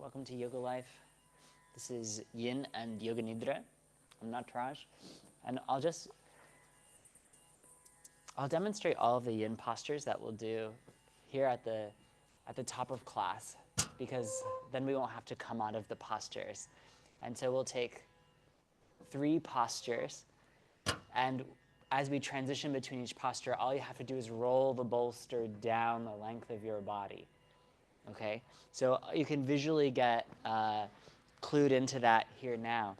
Welcome to Yoga Life. This is Yin and Yoga Nidra. I'm Nataraj, and I'll demonstrate all of the Yin postures that we'll do here at the top of class, because then we won't have to come out of the postures. And so we'll take 3 postures, and as we transition between each posture, all you have to do is roll the bolster down the length of your body. Okay, so you can visually get clued into that here now.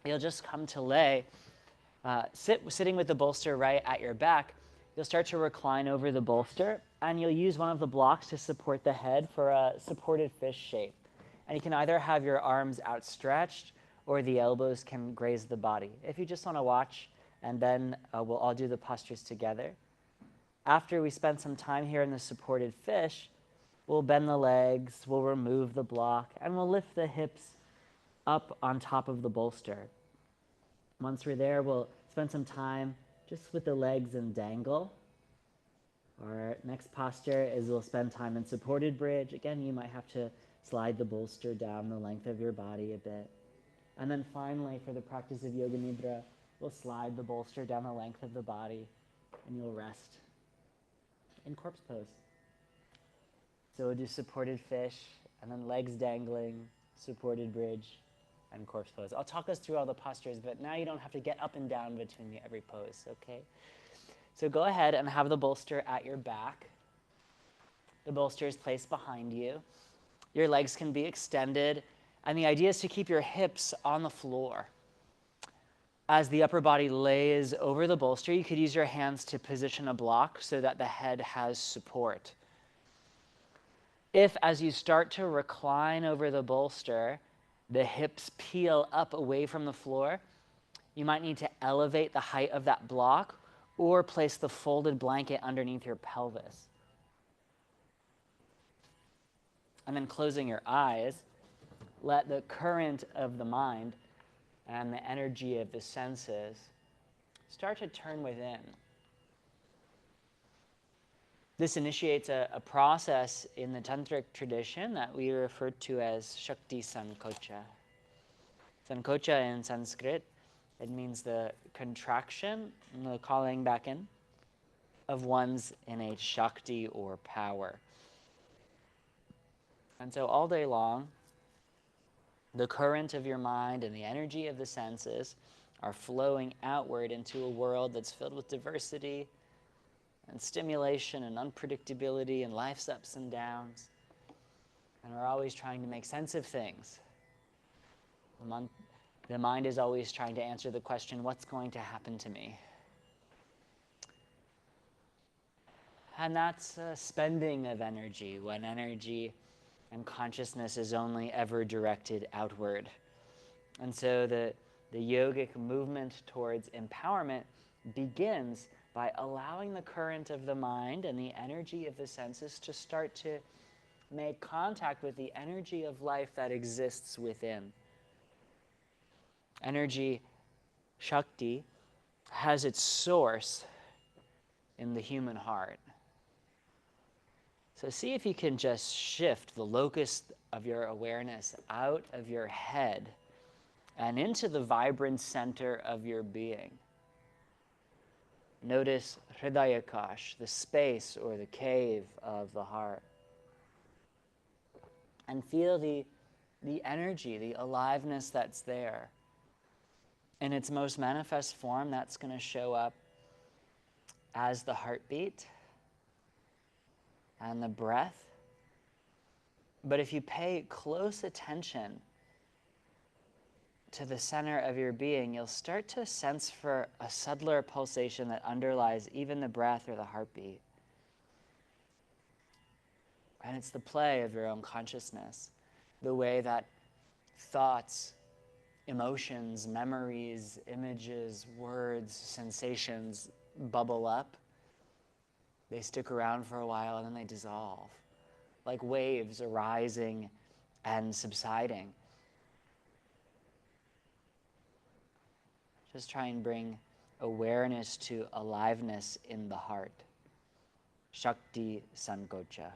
You'll just come to lay, sitting with the bolster right at your back. You'll start to recline over the bolster, and you'll use one of the blocks to support the head for a supported fish shape. And you can either have your arms outstretched or the elbows can graze the body. If you just want to watch, and then we'll all do the postures together. After we spend some time here in the supported fish, we'll bend the legs, we'll remove the block, and we'll lift the hips up on top of the bolster. Once we're there, we'll spend some time just with the legs and dangle. Our next posture is we'll spend time in supported bridge. Again, you might have to slide the bolster down the length of your body a bit. And then finally, for the practice of Yoga Nidra, we'll slide the bolster down the length of the body, and you'll rest in corpse pose. So we'll do supported fish, and then legs dangling, supported bridge, and corpse pose. I'll talk us through all the postures, but now you don't have to get up and down between every pose, okay? So go ahead and have the bolster at your back. The bolster is placed behind you. Your legs can be extended, and the idea is to keep your hips on the floor. As the upper body lays over the bolster, you could use your hands to position a block so that the head has support. If, as you start to recline over the bolster, the hips peel up away from the floor, you might need to elevate the height of that block or place the folded blanket underneath your pelvis. And then closing your eyes, let the current of the mind and the energy of the senses start to turn within. This initiates a process in the tantric tradition that we refer to as Shakti Sankocha. Sankocha in Sanskrit, it means the contraction and the calling back in of one's innate Shakti or power. And so all day long, the current of your mind and the energy of the senses are flowing outward into a world that's filled with diversity and stimulation and unpredictability and life's ups and downs. And we're always trying to make sense of things. The mind is always trying to answer the question, what's going to happen to me? And that's a spending of energy, when energy and consciousness is only ever directed outward. And so the yogic movement towards empowerment begins by allowing the current of the mind and the energy of the senses to start to make contact with the energy of life that exists within. Energy, Shakti, has its source in the human heart. So see if you can just shift the locus of your awareness out of your head and into the vibrant center of your being. Notice Hridayakash, the space or the cave of the heart. And feel the energy, the aliveness that's there. In its most manifest form, that's going to show up as the heartbeat and the breath. But if you pay close attention to the center of your being, you'll start to sense for a subtler pulsation that underlies even the breath or the heartbeat. And it's the play of your own consciousness, the way that thoughts, emotions, memories, images, words, sensations bubble up. They stick around for a while and then they dissolve, like waves arising and subsiding. Just try and bring awareness to aliveness in the heart. Shakti Sankocha.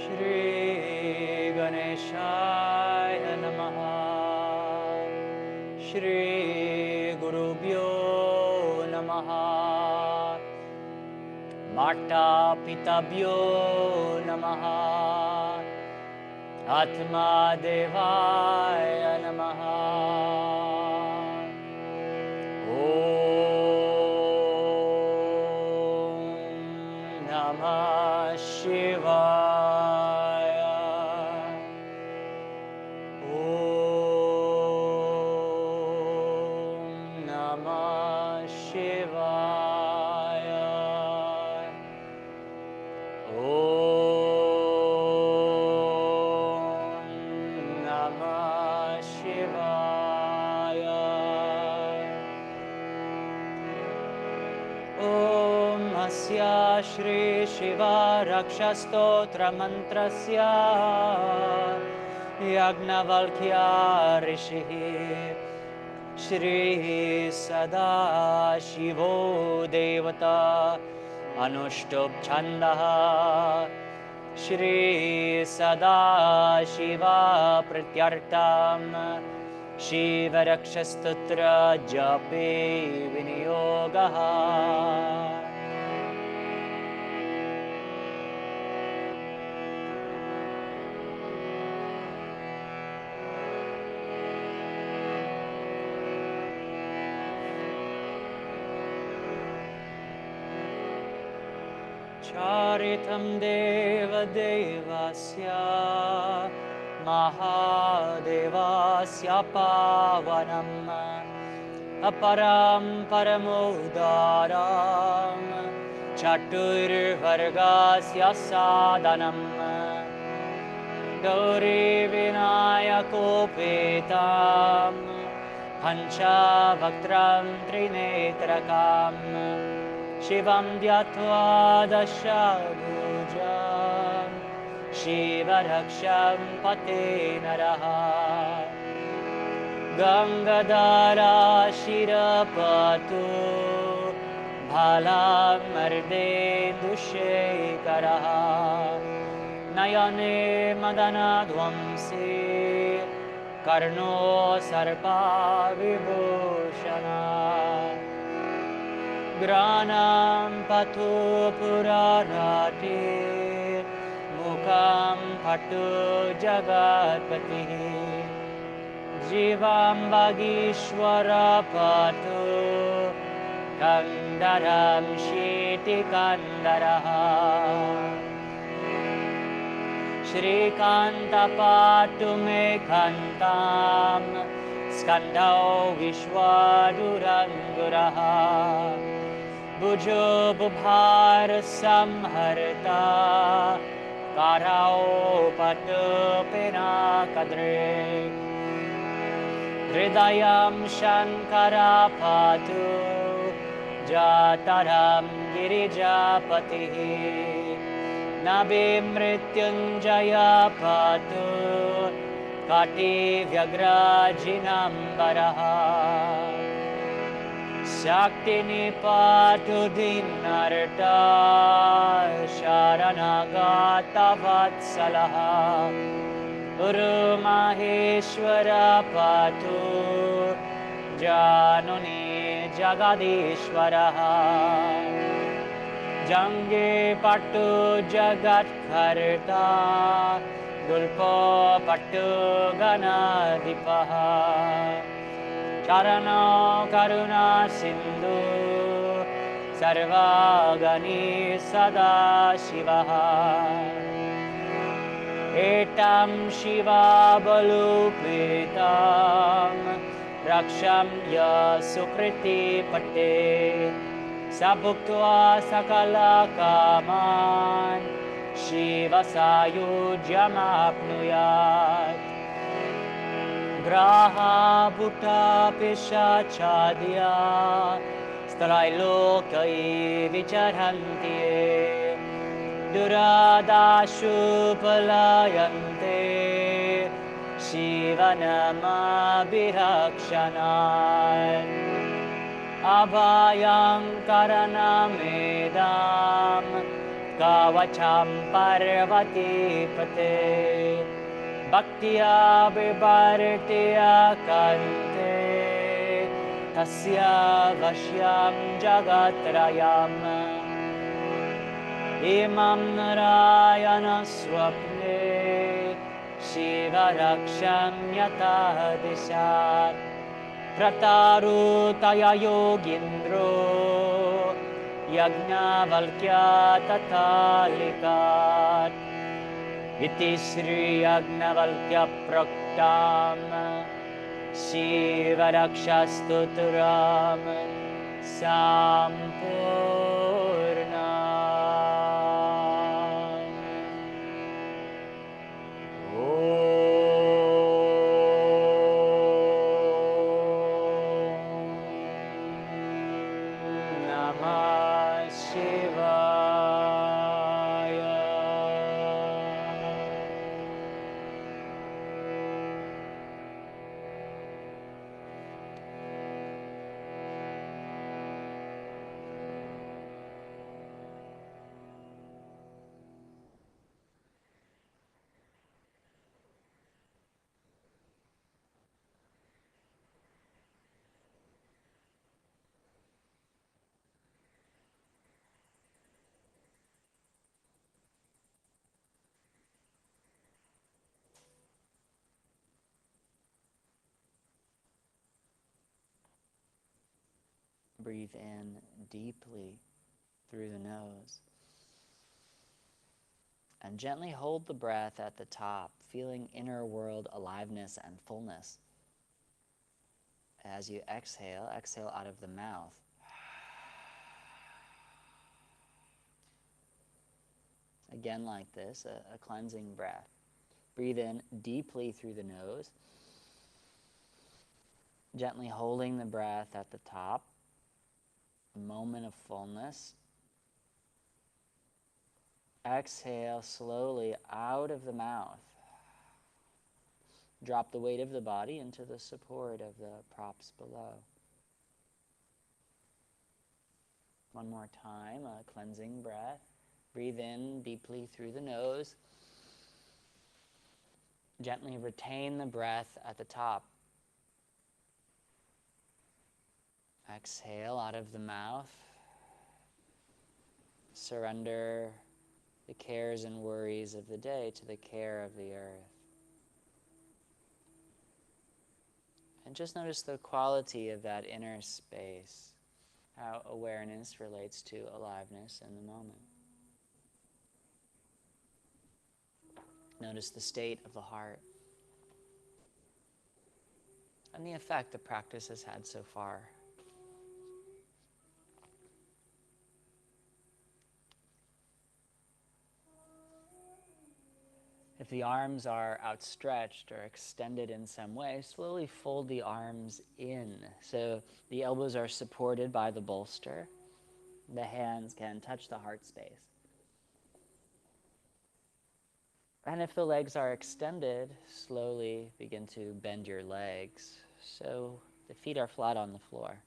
Shri Ganeshaya Namaha. Shri Gurubhyo Namaha. Mata Pitabhyo Namaha. Atma Devaya Namaha. Om Namah Shivaya. Om Namah Shivaya. Om Namah Shivaya. Om Asya Shri Shiva Rakshastotra Mantrasya Yagnavalkya Rishihi Shri Sada Shivo Devata Anushtup Chandaha Shri Sada Shiva Pratyartam Shiva Rakshastotra Jape Viniyogaha. Charitam Deva Devasya Mahadevasya Pavanam Aparam Paramudaram Chaturvargasya Sadhanam Gauri Vinayakopetam Panchavakram Trinetrakam Shivam Dhyatva Dashabhujam Shiva Raksham Pate Naraha Gangadhara Shirapatu Bhalam Marde Dushekaraha Nayane Madana Dvamsi Karno Sarpa Vibhushana Granam Patu Purarati Mukam Patu Jagatpati Jivam Bhagishwara Patu Kandaram Shiti Kandaraha Shri Kanta Patu Me Kantam Skandau Vishwaduranguraha Bujo Bubhar Samharta Karao Patu Pinakadre Hridayam Shankara Patu Jataram Girijapatihi Nabi Mrityunjaya Patu Kati Vyagrajinambaraha Shakti Nipatu Dinarta Sharanagata Vatsalaha Guru Maheshwara Patu Januni Jagadishwaraha Jange Patu Jagat Karta Dulpo Patu Ganadipaha Charano Karuna Sindhu Sarvagani Sada Shivaha Etam Shiva Balupitam Raksham Ya Sukriti Pate Sabhuktva Sakala Kaman Shiva Sayujyamapnuyat Graha Bhuta Pishachadya Strailokai Vicharanti Duradashu Palayante Shivanama Birakshanan Abhayam Karanamedam kavacham parvatipate bhaktiya vivartiya kante tasya vashyam jagatrayam imam narayana swapne shiva raksham yata dishat pratarutaya yogindro yajnavalkya tatalikat iti Sri Yajnavalkya Praktam Shiva Rakshastutram Sampurna. Om Namah Shivaya. Breathe in deeply through the nose. And gently hold the breath at the top, feeling inner world aliveness and fullness. As you exhale, exhale out of the mouth. Again like this, a cleansing breath. Breathe in deeply through the nose, gently holding the breath at the top, a moment of fullness. Exhale slowly out of the mouth. Drop the weight of the body into the support of the props below. One more time, a cleansing breath. Breathe in deeply through the nose. Gently retain the breath at the top. Exhale out of the mouth. Surrender the cares and worries of the day to the care of the earth. And just notice the quality of that inner space, how awareness relates to aliveness in the moment. Notice the state of the heart and the effect the practice has had so far. If the arms are outstretched or extended in some way, slowly fold the arms in. So the elbows are supported by the bolster. The hands can touch the heart space. And if the legs are extended, slowly begin to bend your legs so the feet are flat on the floor.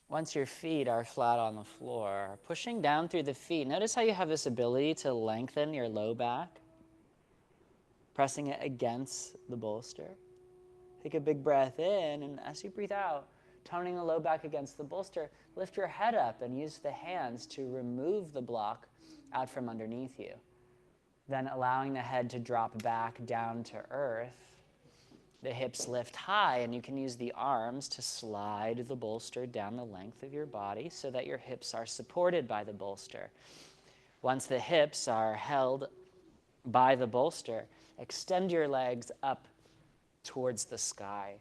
Once your feet are flat on the floor, pushing down through the feet, notice how you have this ability to lengthen your low back, pressing it against the bolster. Take a big breath in, and as you breathe out, toning the low back against the bolster, lift your head up and use the hands to remove the block out from underneath you. Then allowing the head to drop back down to earth. The hips lift high, and you can use the arms to slide the bolster down the length of your body so that your hips are supported by the bolster. Once the hips are held by the bolster, extend your legs up towards the sky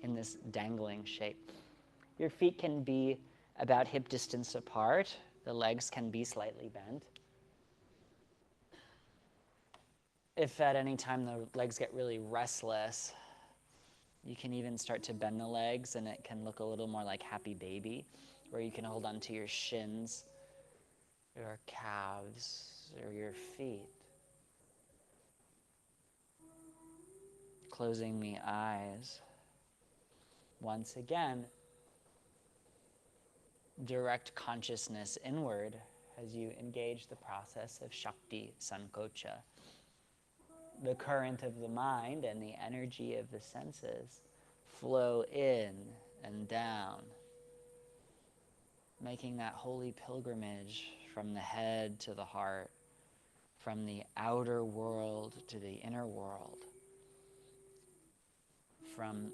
in this dangling shape. Your feet can be about hip distance apart. The legs can be slightly bent. If at any time the legs get really restless, you can even start to bend the legs, and it can look a little more like happy baby, where you can hold onto your shins, your calves, or your feet. Closing the eyes. Once again, direct consciousness inward as you engage the process of Shakti Sankocha. The current of the mind and the energy of the senses flow in and down, making that holy pilgrimage from the head to the heart, from the outer world to the inner world, from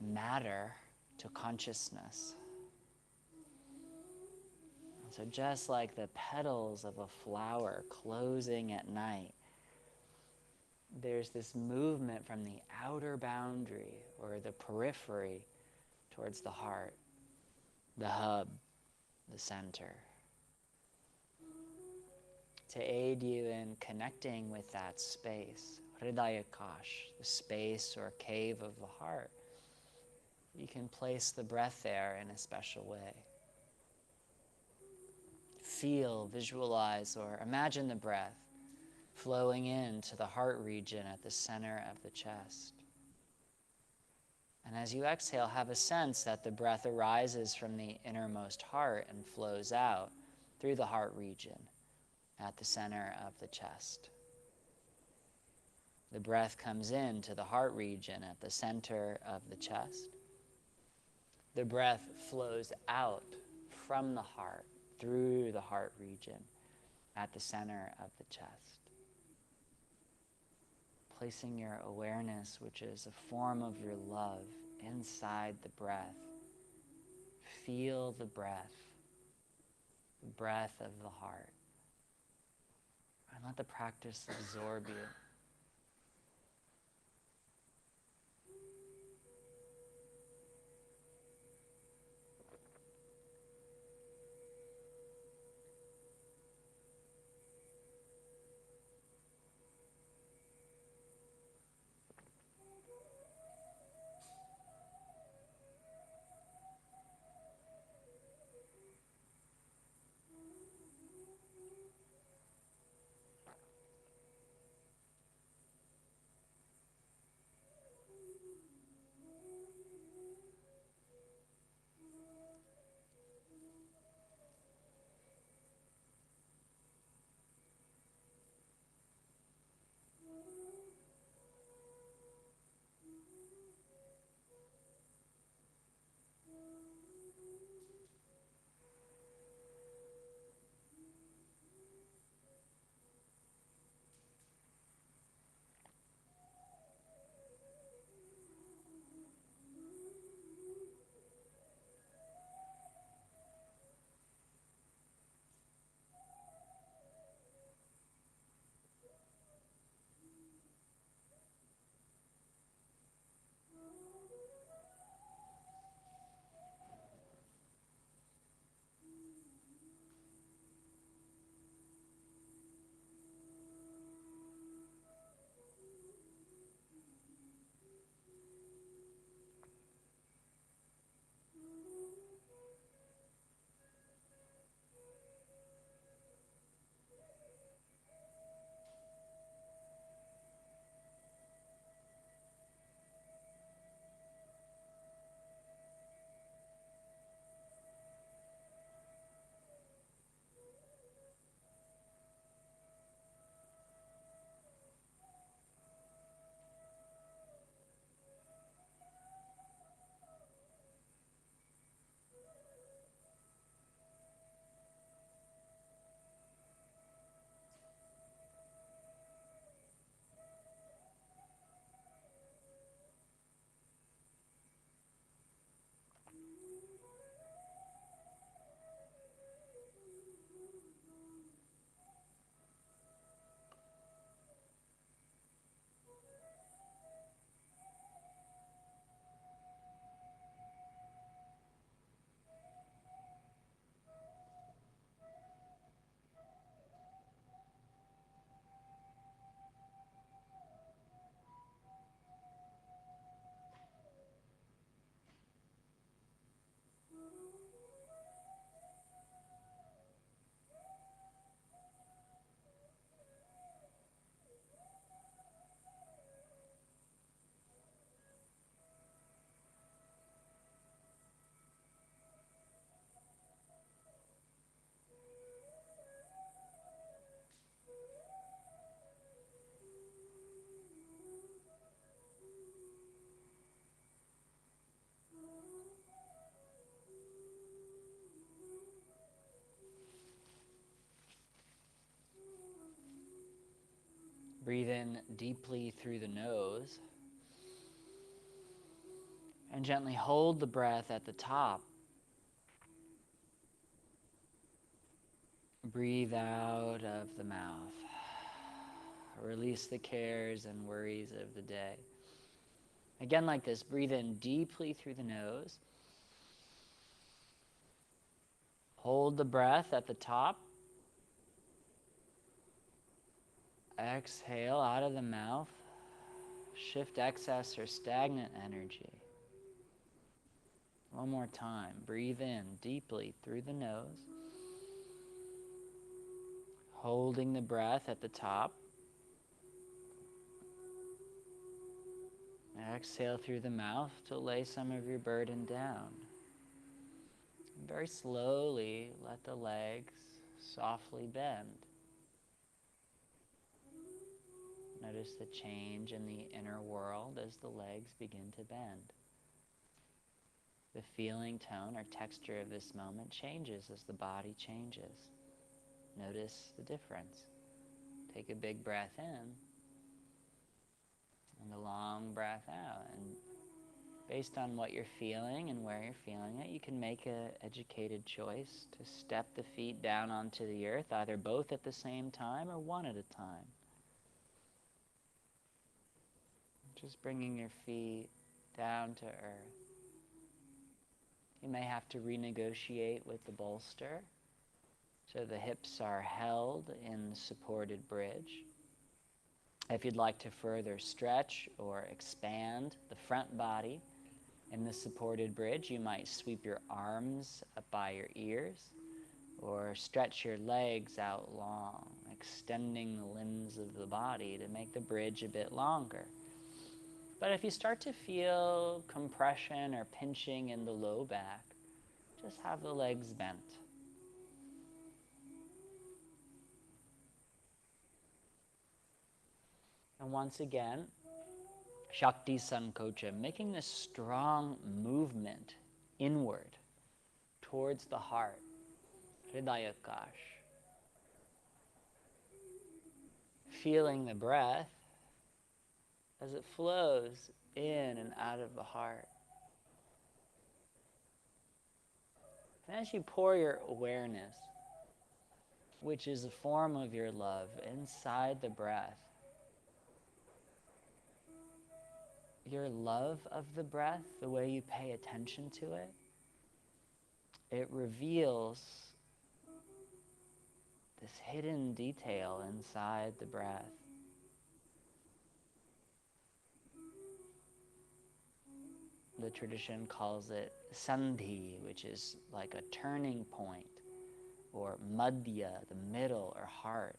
matter to consciousness. So just like the petals of a flower closing at night, there's this movement from the outer boundary or the periphery towards the heart, the hub, the center. To aid you in connecting with that space, Hridayakash, the space or cave of the heart, you can place the breath there in a special way. Feel, visualize, or imagine the breath flowing into the heart region at the center of the chest. And as you exhale, have a sense that the breath arises from the innermost heart and flows out through the heart region at the center of the chest. The breath comes into the heart region at the center of the chest. The breath flows out from the heart through the heart region at the center of the chest. Placing your awareness, which is a form of your love, inside the breath. Feel the breath of the heart. And let the practice absorb you. Breathe in deeply through the nose and gently hold the breath at the top. Breathe out of the mouth. Release the cares and worries of the day. Again, like this, breathe in deeply through the nose. Hold the breath at the top. Exhale out of the mouth. Shift excess or stagnant energy. One more time. Breathe in deeply through the nose. Holding the breath at the top. Exhale through the mouth to lay some of your burden down. Very slowly, let the legs softly bend. Notice the change in the inner world as the legs begin to bend. The feeling, tone, or texture of this moment changes as the body changes. Notice the difference. Take a big breath in and a long breath out. And based on what you're feeling and where you're feeling it, you can make an educated choice to step the feet down onto the earth, either both at the same time or one at a time. Just bringing your feet down to earth. You may have to renegotiate with the bolster, so the hips are held in supported bridge. If you'd like to further stretch or expand the front body in the supported bridge, you might sweep your arms up by your ears or stretch your legs out long, extending the limbs of the body to make the bridge a bit longer. But if you start to feel compression or pinching in the low back, just have the legs bent. And once again, Shakti Sankocha, making this strong movement inward towards the heart, Hridayakash. Feeling the breath as it flows in and out of the heart. And as you pour your awareness, which is a form of your love, inside the breath, your love of the breath, the way you pay attention to it, it reveals this hidden detail inside the breath. The tradition calls it sandhi, which is like a turning point, or madhya, the middle or heart.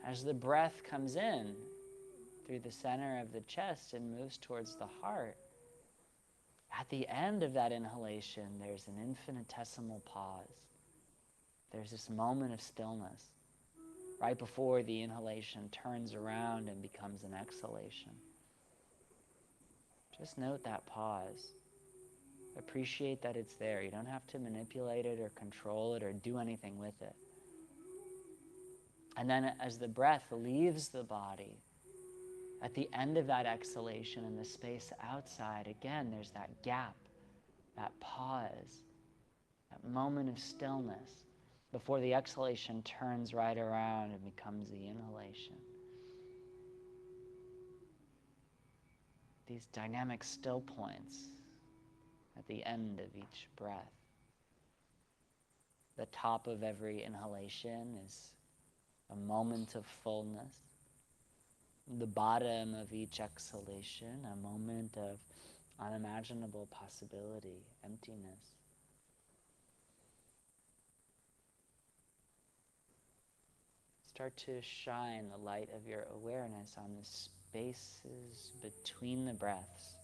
As the breath comes in through the center of the chest and moves towards the heart, at the end of that inhalation, there's an infinitesimal pause. There's this moment of stillness right before the inhalation turns around and becomes an exhalation. Just note that pause. Appreciate that it's there. You don't have to manipulate it or control it or do anything with it. And then as the breath leaves the body, at the end of that exhalation in the space outside, again, there's that gap, that pause, that moment of stillness before the exhalation turns right around and becomes the inhalation. These dynamic still points at the end of each breath. The top of every inhalation is a moment of fullness. The bottom of each exhalation, a moment of unimaginable possibility, emptiness. Start to shine the light of your awareness on the spaces between the breaths.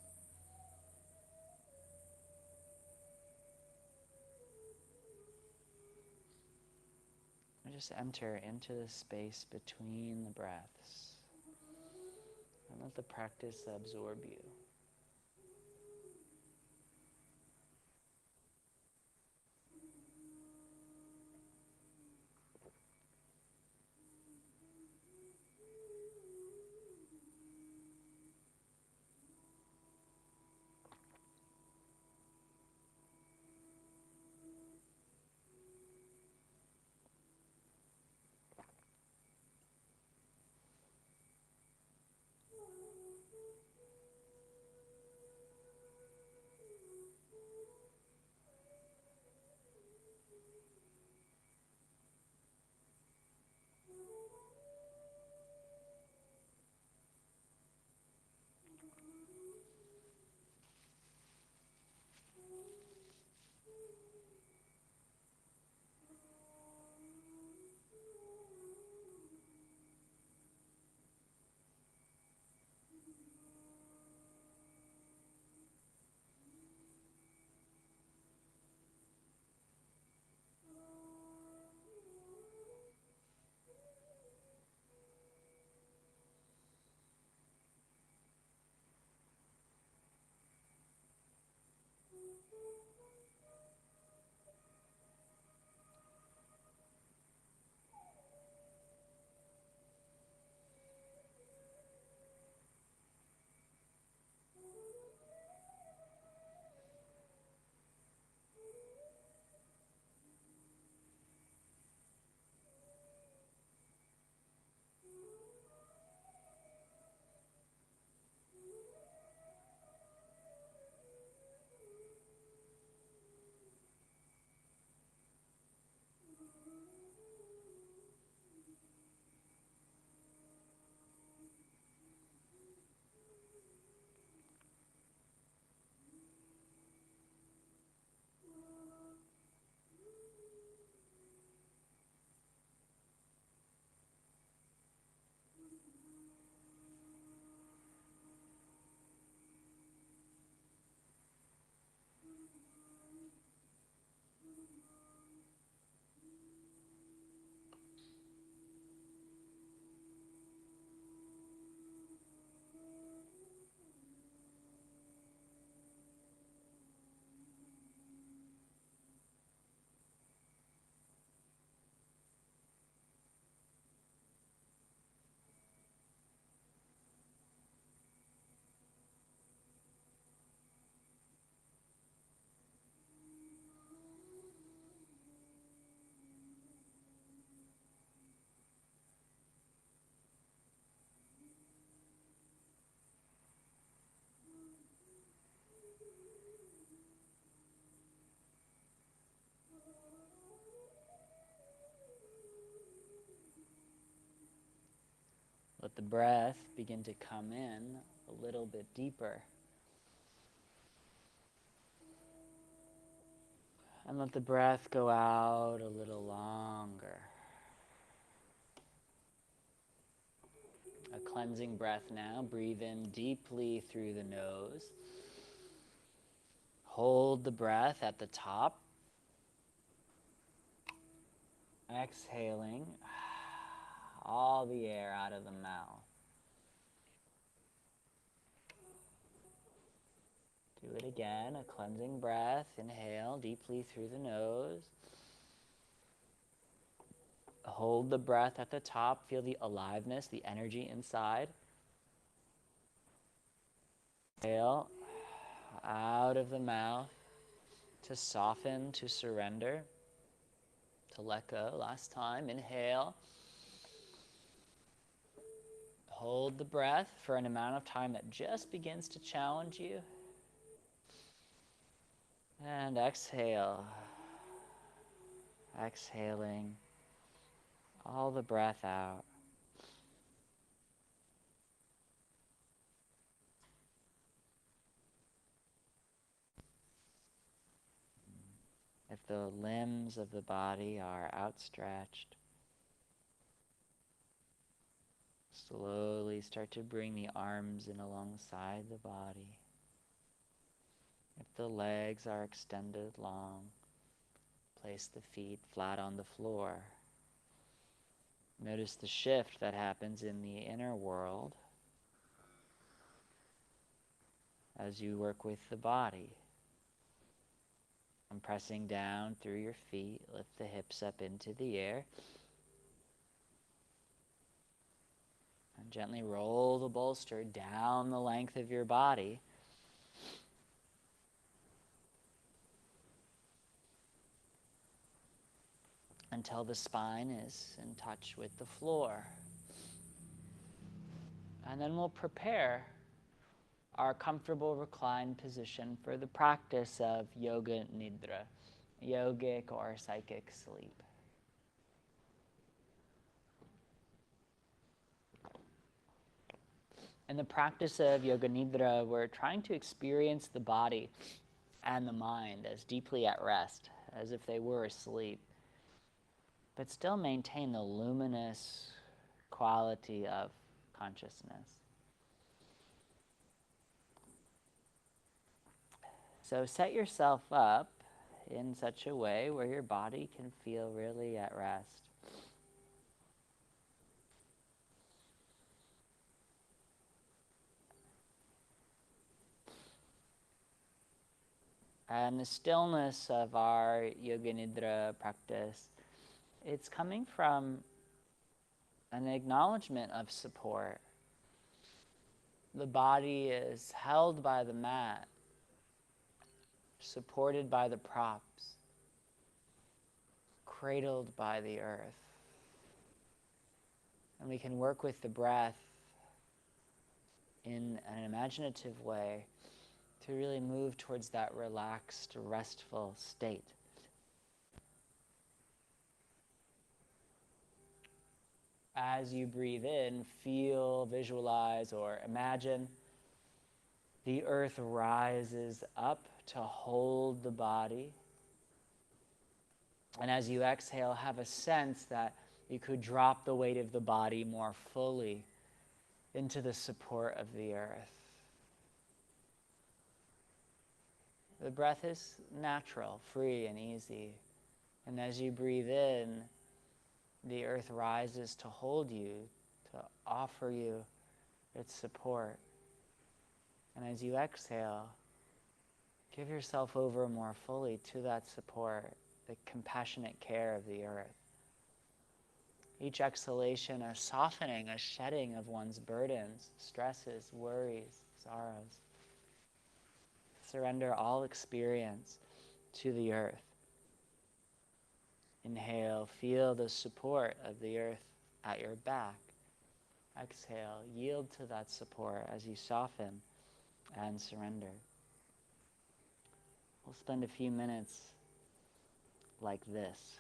And just enter into the space between the breaths. And let the practice absorb you. Let the breath begin to come in a little bit deeper. And let the breath go out a little longer. A cleansing breath now. Breathe in deeply through the nose. Hold the breath at the top. Exhaling all the air out of the mouth. Do it again, a cleansing breath. Inhale deeply through the nose. Hold the breath at the top. Feel the aliveness, the energy inside. Exhale out of the mouth to soften, to surrender, to let go. Last time, inhale. Hold the breath for an amount of time that just begins to challenge you. And exhale. Exhaling all the breath out. If the limbs of the body are outstretched, slowly start to bring the arms in alongside the body. If the legs are extended long, place the feet flat on the floor. Notice the shift that happens in the inner world as you work with the body. And pressing down through your feet, lift the hips up into the air. And gently roll the bolster down the length of your body. Until the spine is in touch with the floor. And then we'll prepare our comfortable reclined position for the practice of Yoga Nidra, yogic or psychic sleep. In the practice of Yoga Nidra, we're trying to experience the body and the mind as deeply at rest, as if they were asleep, but still maintain the luminous quality of consciousness. So set yourself up in such a way where your body can feel really at rest. And the stillness of our Yoga Nidra practice, it's coming from an acknowledgement of support. The body is held by the mat, supported by the props, cradled by the earth. And we can work with the breath in an imaginative way to really move towards that relaxed, restful state. As you breathe in, feel, visualize, or imagine the earth rises up to hold the body. And as you exhale, have a sense that you could drop the weight of the body more fully into the support of the earth. The breath is natural, free, and easy. And as you breathe in, the earth rises to hold you, to offer you its support. And as you exhale, give yourself over more fully to that support, the compassionate care of the earth. Each exhalation, a softening, a shedding of one's burdens, stresses, worries, sorrows. Surrender all experience to the earth. Inhale, feel the support of the earth at your back. Exhale, yield to that support as you soften and surrender. We'll spend a few minutes like this.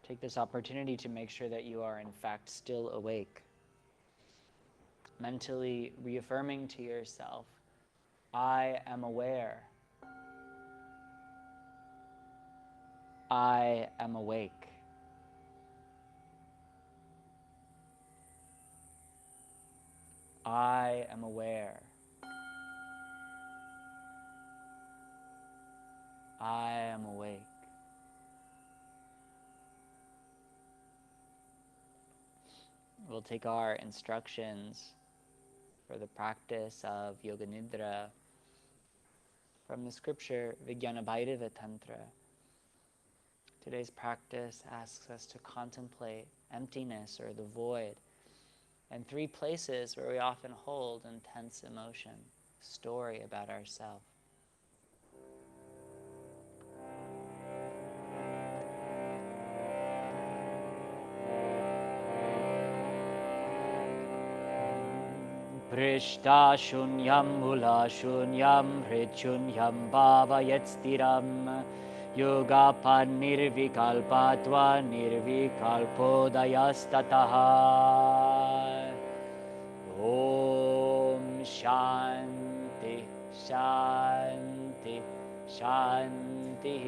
Take this opportunity to make sure that you are in fact still awake. Mentally reaffirming to yourself, I am aware. I am awake. I am aware. I am awake. We'll take our instructions for the practice of Yoga Nidra from the scripture Vijnana Bhairava Tantra. Today's practice asks us to contemplate emptiness or the void and 3 places where we often hold intense emotion, story about ourselves. Prishta shunyam mula shunyam hrichunyam bhava yet stiram Yogapan nirvikalpatva nirvikalpodayastataha. Om Shanti Shanti Shanti.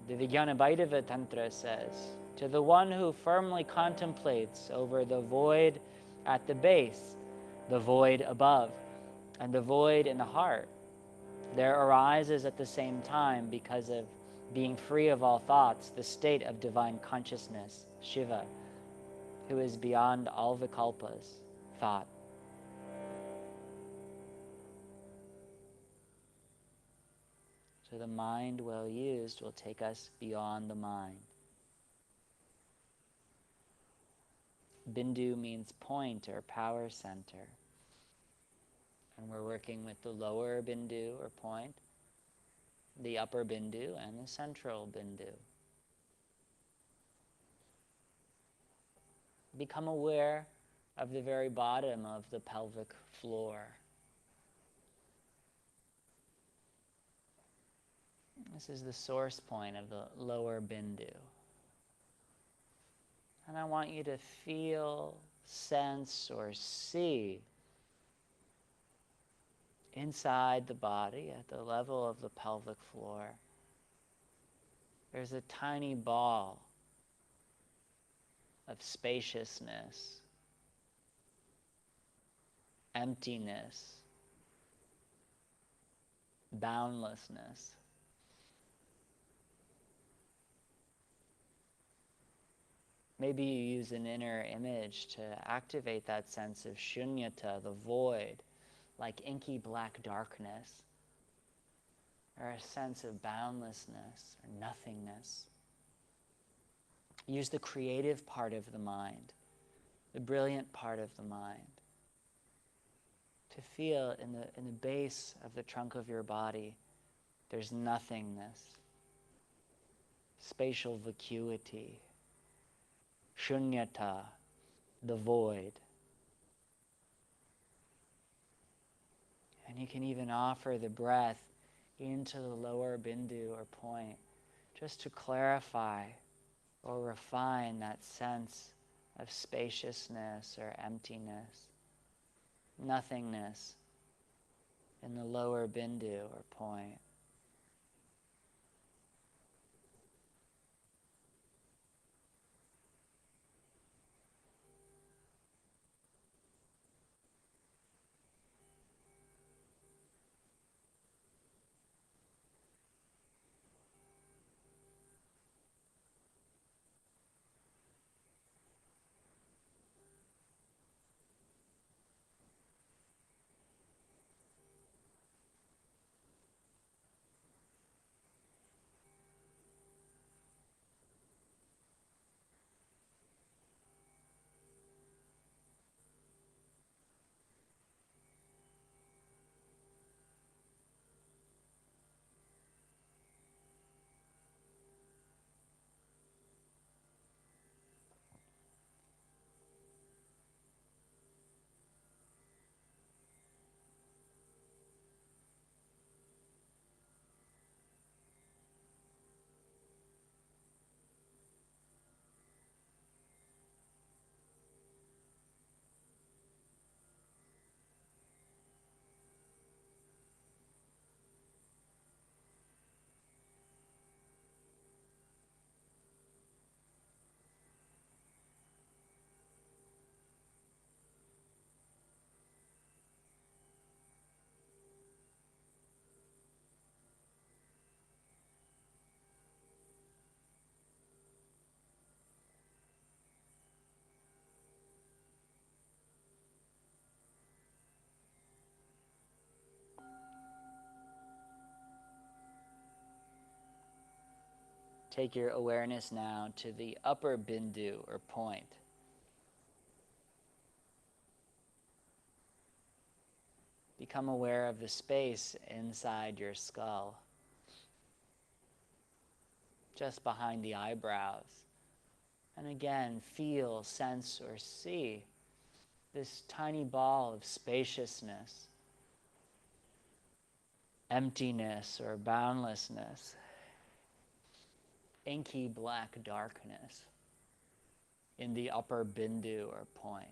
The Vijnana Vaidava Tantra says, to the one who firmly contemplates over the void at the base, the void above, and the void in the heart, there arises at the same time, because of being free of all thoughts, the state of divine consciousness, Shiva, who is beyond all vikalpas, thought. So the mind, well used, will take us beyond the mind. Bindu means point or power center. And we're working with the lower bindu or point, the upper bindu, and the central bindu. Become aware of the very bottom of the pelvic floor. This is the source point of the lower bindu. And I want you to feel, sense, or see inside the body, at the level of the pelvic floor, there's a tiny ball of spaciousness, emptiness, boundlessness. Maybe you use an inner image to activate that sense of shunyata, the void, like inky black darkness, or a sense of boundlessness or nothingness. Use the creative part of the mind, the brilliant part of the mind, to feel in the base of the trunk of your body, there's nothingness, spatial vacuity, shunyata, the void. And you can even offer the breath into the lower bindu or point, just to clarify or refine that sense of spaciousness or emptiness, nothingness in the lower bindu or point. Take your awareness now to the upper bindu or point. Become aware of the space inside your skull, just behind the eyebrows. And again, feel, sense, or see this tiny ball of spaciousness, emptiness or boundlessness, inky black darkness in the upper bindu or point.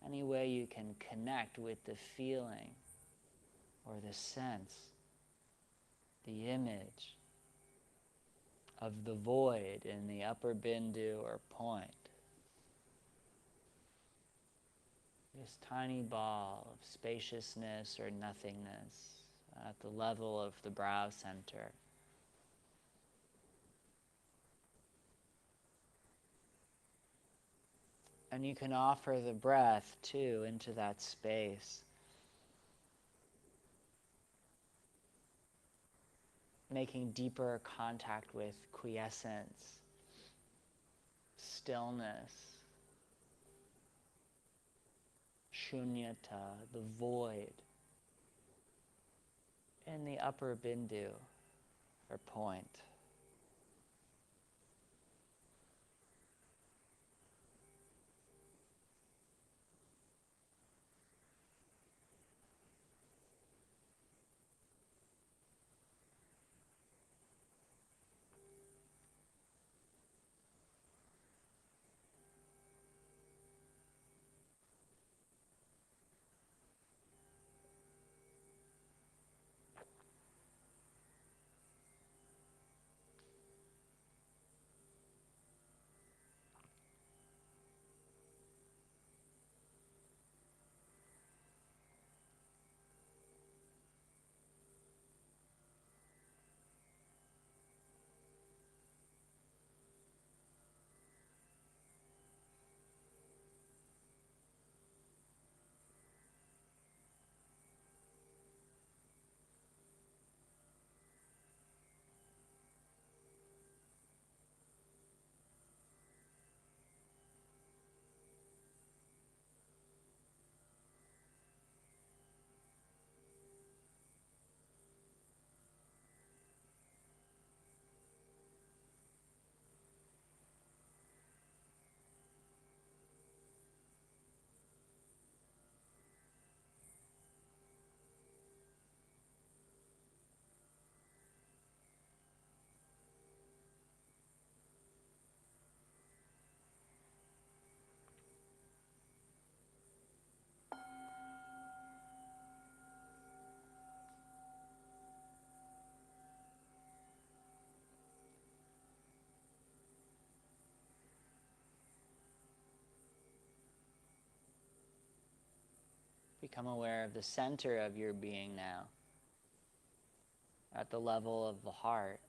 Any way you can connect with the feeling or the sense, the image of the void in the upper bindu or point. This tiny ball of spaciousness or nothingness at the level of the brow center. And you can offer the breath too into that space, making deeper contact with quiescence, stillness, shunyata, the void, in the upper bindu or point. Become aware of the center of your being now, at the level of the heart,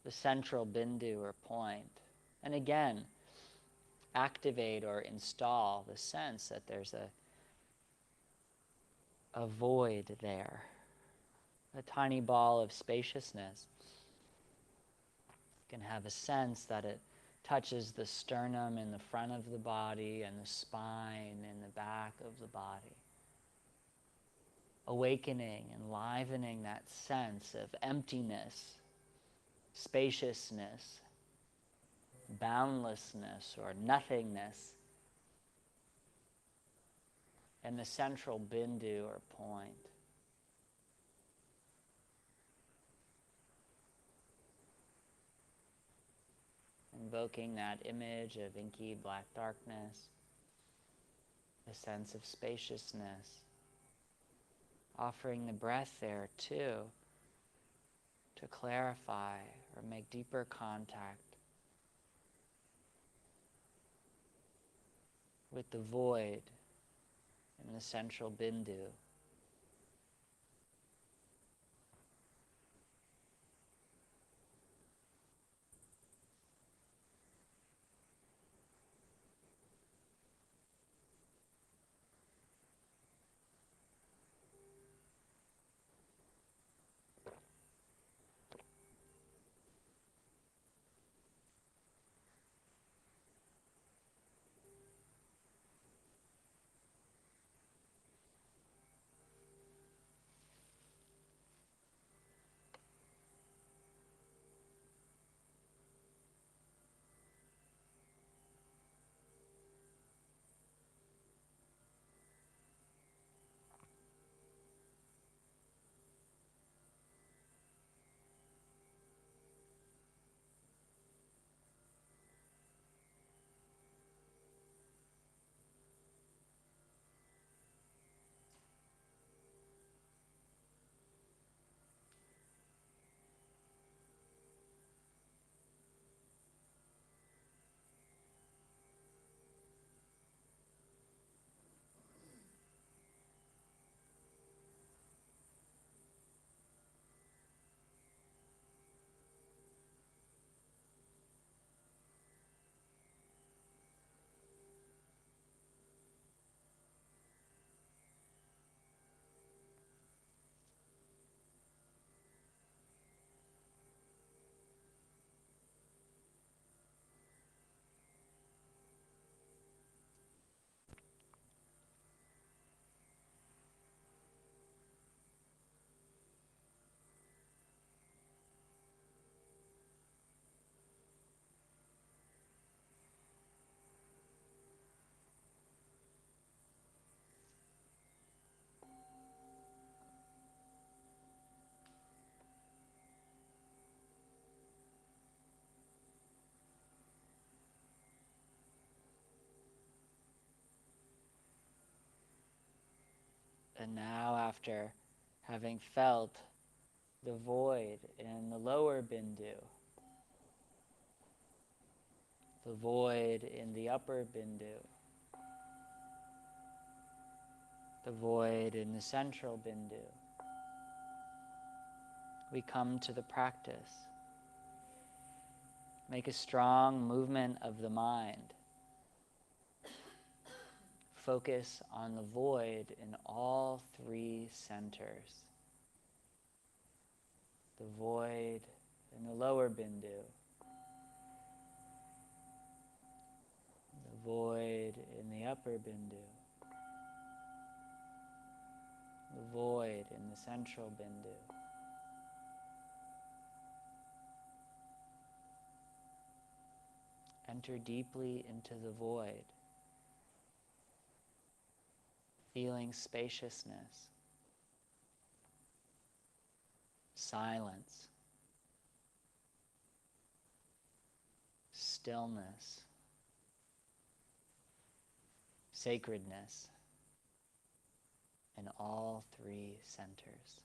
the central bindu or point. And again, activate or install the sense that there's a void there, a tiny ball of spaciousness. You can have a sense that it touches the sternum in the front of the body and the spine in the back of the body. Awakening, enlivening that sense of emptiness, spaciousness, boundlessness or nothingness in the central bindu or point. Invoking that image of inky black darkness, a sense of spaciousness, offering the breath there too to clarify or make deeper contact with the void in the central bindu. And now, after having felt the void in the lower bindu, the void in the upper bindu, the void in the central bindu, we come to the practice. Make a strong movement of the mind. Focus on the void in all three centers. The void in the lower bindu, the void in the upper bindu, the void in the central bindu. Enter deeply into the void, feeling spaciousness, silence, stillness, sacredness in all three centers.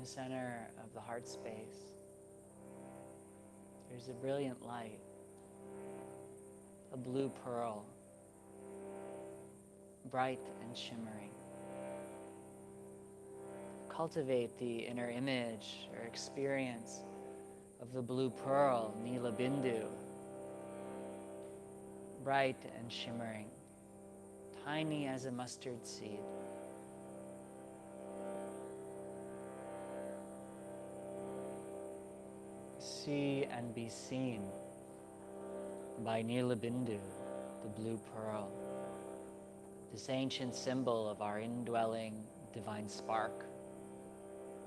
In the center of the heart space, there's a brilliant light, a blue pearl, bright and shimmering. Cultivate the inner image or experience of the blue pearl, Nila Bindu, bright and shimmering, tiny as a mustard seed. See and be seen by Nila Bindu, the blue pearl, this ancient symbol of our indwelling divine spark,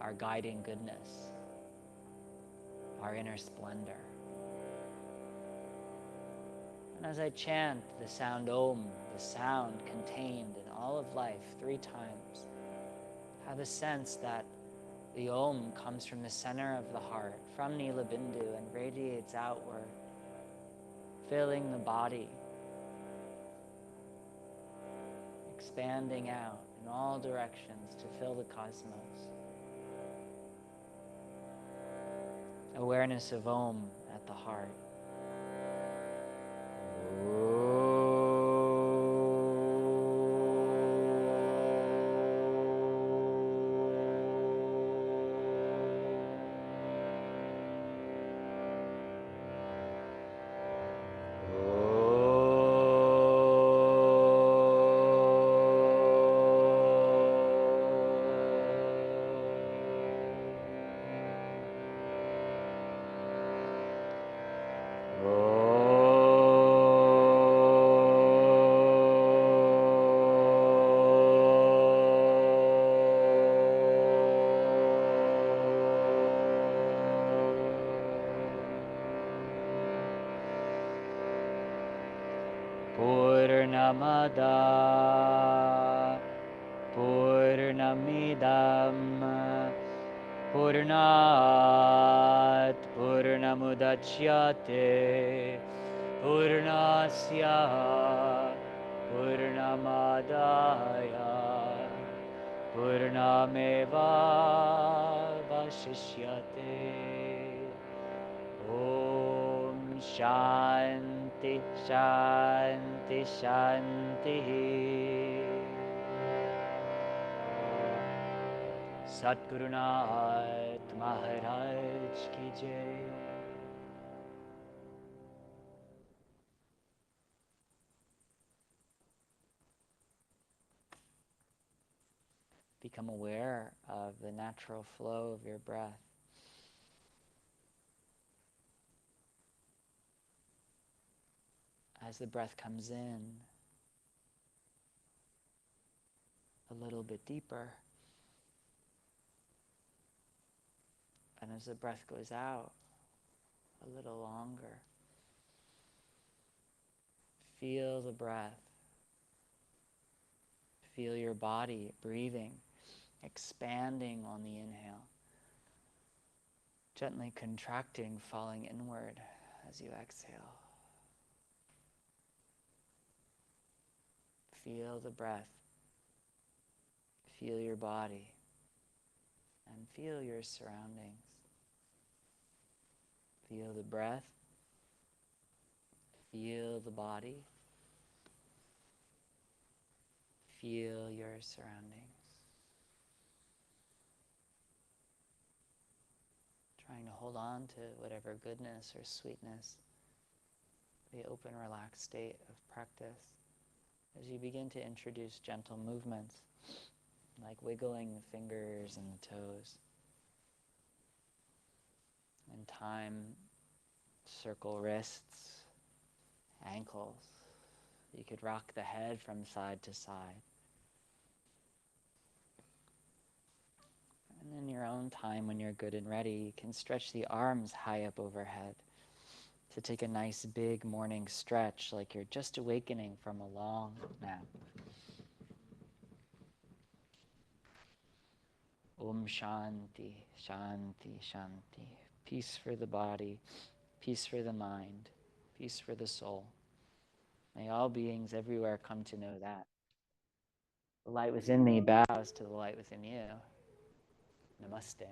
our guiding goodness, our inner splendor. And as I chant the sound Om, the sound contained in all of life 3 times, have a sense that the Om comes from the center of the heart, from Nila Bindu, and radiates outward, filling the body, expanding out in all directions to fill the cosmos. Awareness of Om at the heart. Purnamada Purnamidam Purnat Purnamudachyate Purnasya Purnamadaya Purnameva Vashishyate. Om Shanti Shanti Shanti. Satgurunath Maharaj Ki Jai. Become aware of the natural flow of your breath. As the breath comes in, a little bit deeper. And as the breath goes out, a little longer. Feel the breath. Feel your body breathing, expanding on the inhale. Gently contracting, falling inward as you exhale. Feel the breath. Feel your body. And feel your surroundings. Feel the breath. Feel the body. Feel your surroundings. Trying to hold on to whatever goodness or sweetness, the open, relaxed state of practice, as you begin to introduce gentle movements, like wiggling the fingers and the toes. In time, circle wrists, ankles. You could rock the head from side to side. And in your own time, when you're good and ready, you can stretch the arms high up overhead to take a nice big morning stretch, like you're just awakening from a long nap. Om Shanti, Shanti, Shanti. Peace for the body, peace for the mind, peace for the soul. May all beings everywhere come to know that. The light within me bows to the light within you. Namaste.